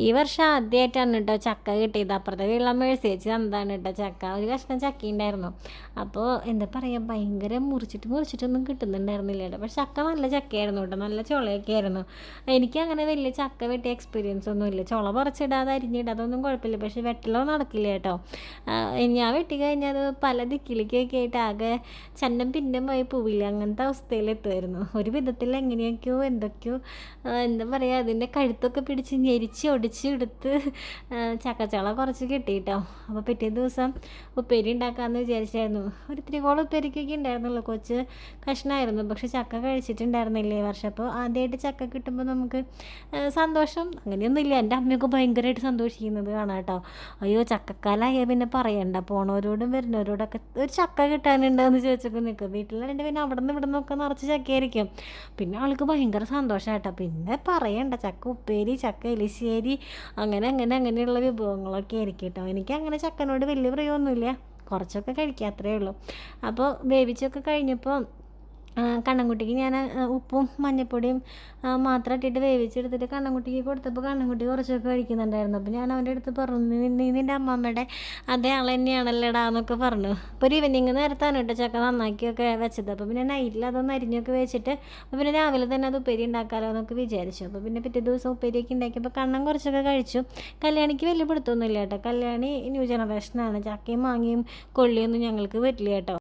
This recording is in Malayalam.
ഈ വർഷം ആദ്യമായിട്ടാണ് കേട്ടോ ചക്ക കിട്ടിയത്. അപ്പുറത്തെ വീട്ടിലെ മേഴ്സേച്ചി തന്നതാണ് കേട്ടോ ചക്ക. ഒരു കഷ്ണം ചക്ക ഉണ്ടായിരുന്നു. അപ്പോൾ എന്താ പറയുക, ഭയങ്കര മുറിച്ചിട്ടൊന്നും കിട്ടുന്നുണ്ടായിരുന്നില്ല കേട്ടോ. പക്ഷെ ചക്ക നല്ല ചക്കയായിരുന്നു കേട്ടോ, നല്ല ചുളയൊക്കെ ആയിരുന്നു. എനിക്കങ്ങനെ വലിയ ചക്ക വെട്ടിയ എക്സ്പീരിയൻസ് ഒന്നുമില്ല. ചുള പറിച്ചിടാതെ അരിഞ്ഞിടാതെ അതൊന്നും കുഴപ്പമില്ല. പക്ഷെ വെട്ടലോ നടക്കില്ല കേട്ടോ. ഞാൻ വെട്ടി കഴിഞ്ഞാൽ അത് പല ദിക്കിലേക്കൊക്കെ ആയിട്ട് ആകെ ചന്നം പിന്നം പോയി പോവില്ല, അങ്ങനത്തെ അവസ്ഥയിലെത്തുമായിരുന്നു. ഒരു വിധത്തിൽ എങ്ങനെയൊക്കെയോ എന്തൊക്കെയോ എന്താ പറയുക, അതിൻ്റെ കഴുത്തൊക്കെ പിടിച്ച് ഞെരിച്ച് ഒടിച്ചെടുത്ത് ചക്കച്ചുള കുറച്ച് കിട്ടി കേട്ടോ. അപ്പോൾ പിറ്റേ ദിവസം ഉപ്പേരി ഉണ്ടാക്കാമെന്ന് വിചാരിച്ചായിരുന്നു. ഒരു ഇത്തിരി കോളം ഉപ്പേരിക്കൊക്കെ ഉണ്ടായിരുന്നുള്ളൂ, കൊച്ച് കഷ്ണമായിരുന്നു. പക്ഷെ ചക്ക കഴിച്ചിട്ടുണ്ടായിരുന്നില്ല ഈ വർഷം. അപ്പോൾ ആദ്യമായിട്ട് ചക്ക കിട്ടുമ്പോൾ നമുക്ക് സന്തോഷം അങ്ങനെയൊന്നുമില്ല. എൻ്റെ അമ്മയൊക്കെ ഭയങ്കരമായിട്ട് സന്തോഷിക്കുന്നത് കാണാം കേട്ടോ. അയ്യോ ചക്കക്കാലായ പിന്നെ പറയണ്ട, പോണവരോടും വരുന്നവരോടൊക്കെ ഒരു ചക്ക കിട്ടാനുണ്ടെന്ന് ചോദിച്ചൊക്കെ നിൽക്കും. വീട്ടിലുണ്ട് പിന്നെ അവിടെ നിന്ന് ഇവിടെ നിന്നൊക്കെ നിറച്ച് ചക്കയായിരിക്കും. പിന്നെ ആൾക്ക് ഭയങ്കര സന്തോഷം കേട്ടോ. പിന്നെ പറയണ്ട, ചക്ക ഉപ്പേരി, ചക്ക എലിശ്ശേരി, അങ്ങനെയുള്ള വിഭവങ്ങളൊക്കെ ആയിരിക്കും കേട്ടോ. എനിക്ക് അങ്ങനെ ചക്കനോട് വലിയ പ്രിയമൊന്നുമില്ല, കുറച്ചൊക്കെ കഴിക്കുക അത്രയേ ഉള്ളൂ. അപ്പോൾ വേവിച്ചൊക്കെ കഴിഞ്ഞപ്പോൾ കണ്ണൻകുട്ടിക്ക് ഞാൻ ഉപ്പും മഞ്ഞൾപ്പൊടിയും മാത്രം ഇട്ടിട്ട് വേവിച്ചെടുത്തിട്ട് കണ്ണൻകുട്ടിക്ക് കൊടുത്തപ്പോൾ കണ്ണൻകുട്ടി കുറച്ചൊക്കെ കഴിക്കുന്നുണ്ടായിരുന്നു. അപ്പോൾ ഞാൻ അവൻ്റെ അടുത്ത് പറഞ്ഞു, നീ നിൻ്റെ അമ്മമ്മയുടെ അതേ ആൾ തന്നെയാണല്ലേടാ എന്നൊക്കെ പറഞ്ഞു. അപ്പോൾ ഒരു ഈവനിങ് നേരത്താണ് കേട്ടോ ചക്ക നന്നാക്കിയൊക്കെ വെച്ചത്. അപ്പോൾ പിന്നെ നൈറ്റിൽ അതൊന്ന് അരിഞ്ഞൊക്കെ വെച്ചിട്ട് അപ്പോൾ പിന്നെ രാവിലെ തന്നെ അത് ഉപ്പേരി ഉണ്ടാക്കാമല്ലോ എന്നൊക്കെ വിചാരിച്ചു. അപ്പോൾ പിന്നെ പിറ്റേ ദിവസം ഉപ്പേരിയൊക്കെ ഉണ്ടാക്കിയപ്പോൾ കണ്ണൻ കുറച്ചൊക്കെ കഴിച്ചു. കല്യാണിക്ക് വലിയ പിടുത്തമൊന്നുമില്ല കേട്ടോ. കല്യാണി ന്യൂ ജനറേഷനാണ്. ചക്കയും മാങ്ങയും കൊള്ളിയൊന്നും ഞങ്ങൾക്ക് പറ്റില്ല കേട്ടോ.